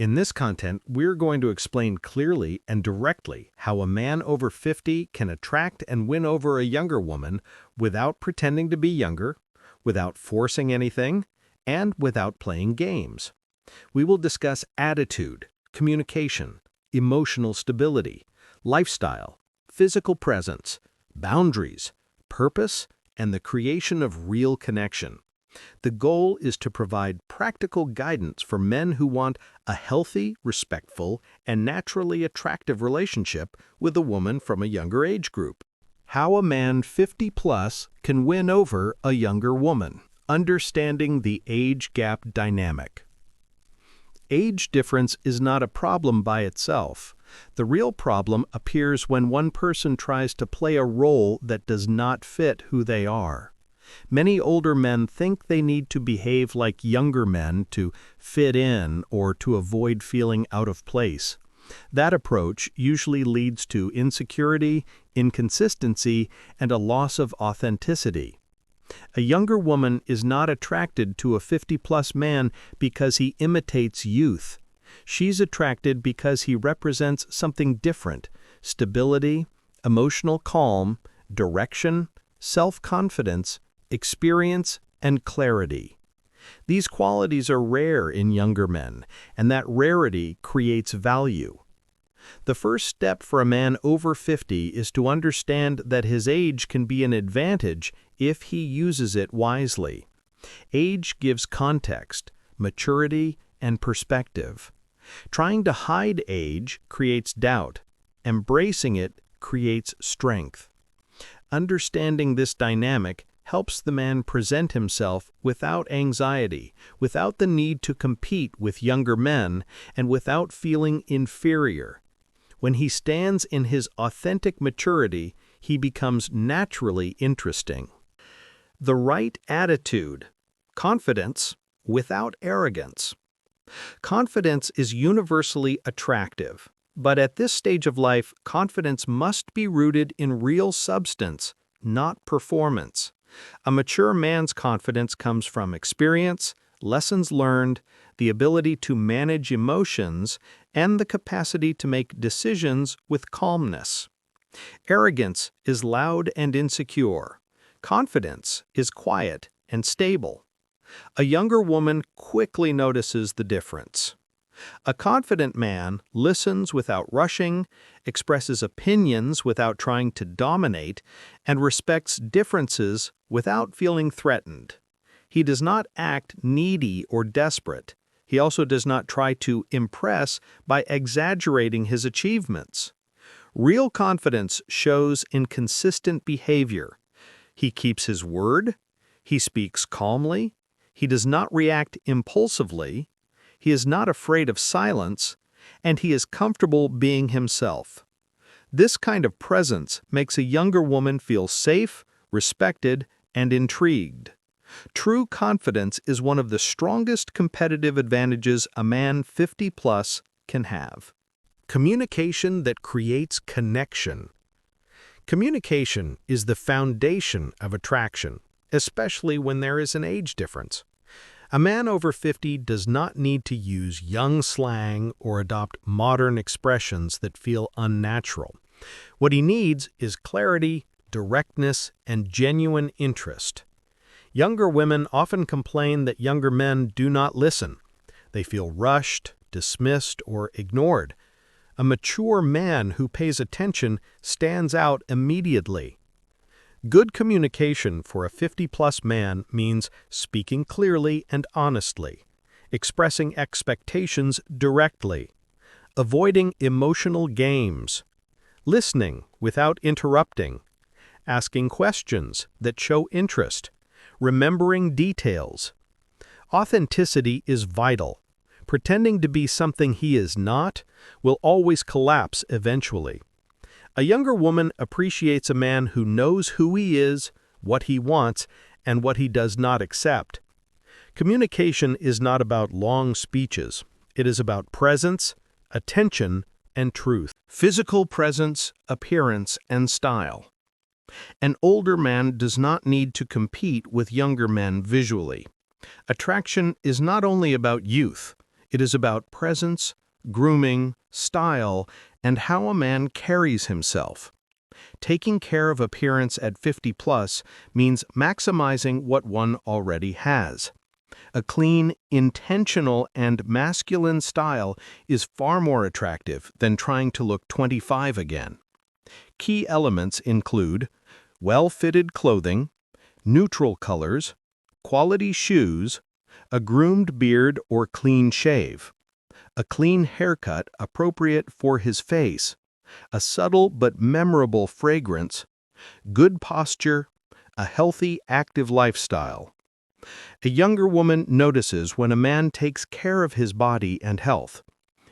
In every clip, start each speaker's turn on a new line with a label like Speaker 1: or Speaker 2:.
Speaker 1: In this content, we're going to explain clearly and directly how a man over 50 can attract and win over a younger woman without pretending to be younger, without forcing anything, and without playing games. We will discuss attitude, communication, emotional stability, lifestyle, physical presence, boundaries, purpose, and the creation of real connection. The goal is to provide practical guidance for men who want a healthy, respectful, and naturally attractive relationship with a woman from a younger age group. How a man 50+ can win over a younger woman. Understanding the age gap dynamic. Age difference is not a problem by itself. The real problem appears when one person tries to play a role that does not fit who they are. Many older men think they need to behave like younger men to fit in or to avoid feeling out of place. That approach usually leads to insecurity, inconsistency, and a loss of authenticity. A younger woman is not attracted to a 50+ man because he imitates youth. She's attracted because he represents something different: stability, emotional calm, direction, self-confidence, experience, and clarity. These qualities are rare in younger men, and that rarity creates value. The first step for a man over 50 is to understand that his age can be an advantage if he uses it wisely. Age gives context, maturity, and perspective. Trying to hide age creates doubt. Embracing it creates strength. Understanding this dynamic helps the man present himself without anxiety, without the need to compete with younger men, and without feeling inferior. When he stands in his authentic maturity, he becomes naturally interesting. The right attitude. Confidence without arrogance. Confidence is universally attractive, but at this stage of life, confidence must be rooted in real substance, not performance. A mature man's confidence comes from experience, lessons learned, the ability to manage emotions, and the capacity to make decisions with calmness. Arrogance is loud and insecure. Confidence is quiet and stable. A younger woman quickly notices the difference. A confident man listens without rushing, expresses opinions without trying to dominate, and respects differences without feeling threatened. He does not act needy or desperate. He also does not try to impress by exaggerating his achievements. Real confidence shows in consistent behavior. He keeps his word. He speaks calmly. He does not react impulsively. He is not afraid of silence, and he is comfortable being himself. This kind of presence makes a younger woman feel safe, respected, and intrigued. True confidence is one of the strongest competitive advantages a man 50+ can have. Communication that creates connection. Communication is the foundation of attraction, especially when there is an age difference. A man over 50 does not need to use young slang or adopt modern expressions that feel unnatural. What he needs is clarity, directness, and genuine interest. Younger women often complain that younger men do not listen. They feel rushed, dismissed, or ignored. A mature man who pays attention stands out immediately. Good communication for a 50+ man means speaking clearly and honestly, expressing expectations directly, avoiding emotional games, listening without interrupting, asking questions that show interest, remembering details. Authenticity is vital. Pretending to be something he is not will always collapse eventually. A younger woman appreciates a man who knows who he is, what he wants, and what he does not accept. Communication is not about long speeches. It is about presence, attention, and truth. Physical presence, appearance, and style. An older man does not need to compete with younger men visually. Attraction is not only about youth. It is about presence, grooming, style, and how a man carries himself. Taking care of appearance at 50 plus means maximizing what one already has. A clean, intentional, and masculine style is far more attractive than trying to look 25 again. Key elements include well-fitted clothing, neutral colors, quality shoes, a groomed beard or clean shave, a clean haircut appropriate for his face, a subtle but memorable fragrance, good posture, a healthy, active lifestyle. A younger woman notices when a man takes care of his body and health.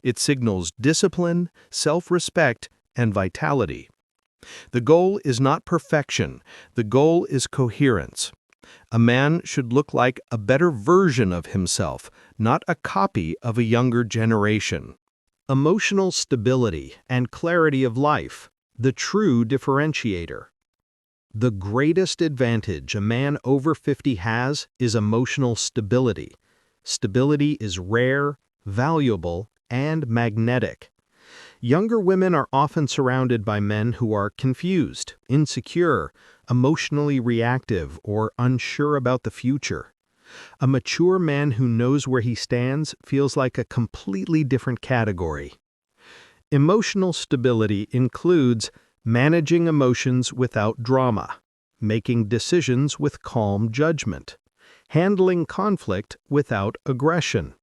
Speaker 1: It signals discipline, self-respect, and vitality. The goal is not perfection. The goal is coherence. A man should look like a better version of himself, not a copy of a younger generation. Emotional stability and clarity of life, the true differentiator. The greatest advantage a man over 50 has is emotional stability. Stability is rare, valuable, and magnetic. Younger women are often surrounded by men who are confused, insecure, emotionally reactive, or unsure about the future. A mature man who knows where he stands feels like a completely different category. Emotional stability includes managing emotions without drama, making decisions with calm judgment, handling conflict without aggression,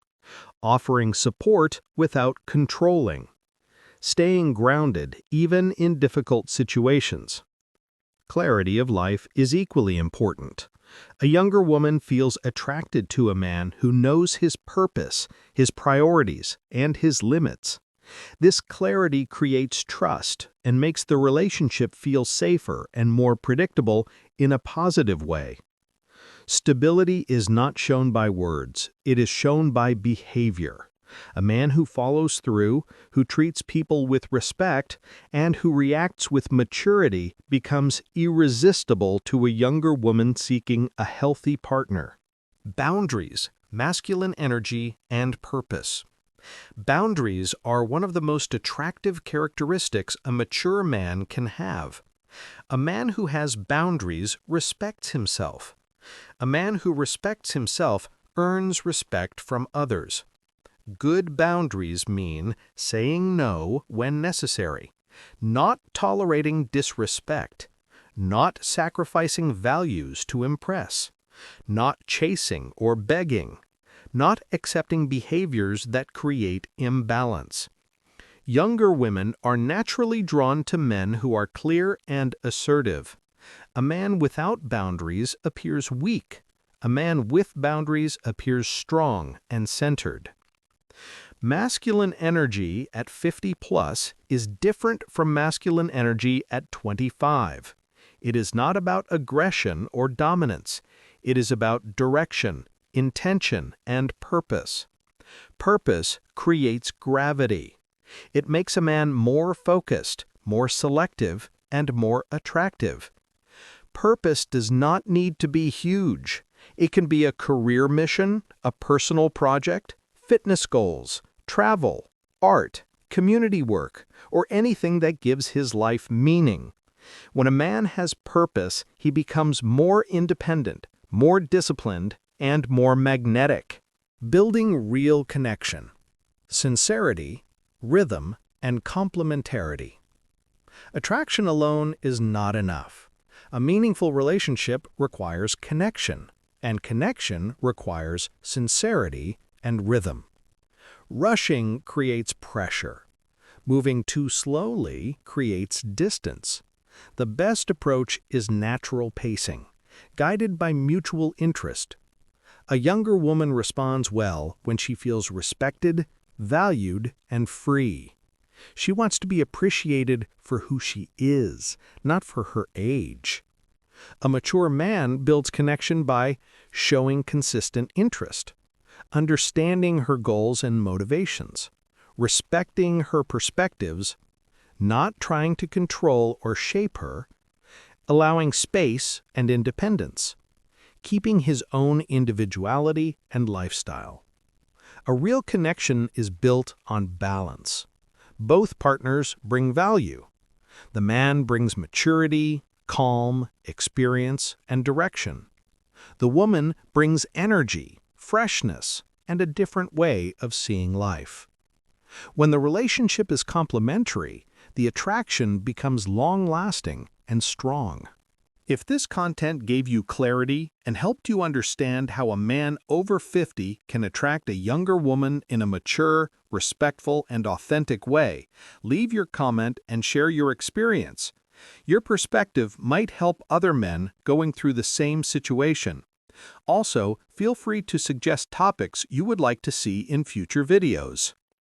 Speaker 1: offering support without controlling, staying grounded even in difficult situations. Clarity of life is equally important. A younger woman feels attracted to a man who knows his purpose, his priorities, and his limits. This clarity creates trust and makes the relationship feel safer and more predictable in a positive way. Stability is not shown by words, it is shown by behavior. A man who follows through, who treats people with respect, and who reacts with maturity becomes irresistible to a younger woman seeking a healthy partner. Boundaries, masculine energy, and purpose. Boundaries are one of the most attractive characteristics a mature man can have. A man who has boundaries respects himself. A man who respects himself earns respect from others. Good boundaries mean saying no when necessary, not tolerating disrespect, not sacrificing values to impress, not chasing or begging, not accepting behaviors that create imbalance. Younger women are naturally drawn to men who are clear and assertive. A man without boundaries appears weak. A man with boundaries appears strong and centered. Masculine energy at 50 plus is different from masculine energy at 25. It is not about aggression or dominance. It is about direction, intention, and purpose. Purpose creates gravity. It makes a man more focused, more selective, and more attractive. Purpose does not need to be huge. It can be a career mission, a personal project, fitness goals, travel, art, community work, or anything that gives his life meaning. When a man has purpose, he becomes more independent, more disciplined, and more magnetic. Building real connection, sincerity, rhythm, and complementarity. Attraction alone is not enough. A meaningful relationship requires connection, and connection requires sincerity and rhythm. Rushing creates pressure. Moving too slowly creates distance. The best approach is natural pacing, guided by mutual interest. A younger woman responds well when she feels respected, valued, and free. She wants to be appreciated for who she is, not for her age. A mature man builds connection by showing consistent interest, understanding her goals and motivations, respecting her perspectives, not trying to control or shape her, allowing space and independence, keeping his own individuality and lifestyle. A real connection is built on balance. Both partners bring value. The man brings maturity, calm, experience, and direction. The woman brings energy, freshness, and a different way of seeing life. When the relationship is complementary, the attraction becomes long-lasting and strong. If this content gave you clarity and helped you understand how a man over 50 can attract a younger woman in a mature, respectful, and authentic way, leave your comment and share your experience. Your perspective might help other men going through the same situation. Also, feel free to suggest topics you would like to see in future videos.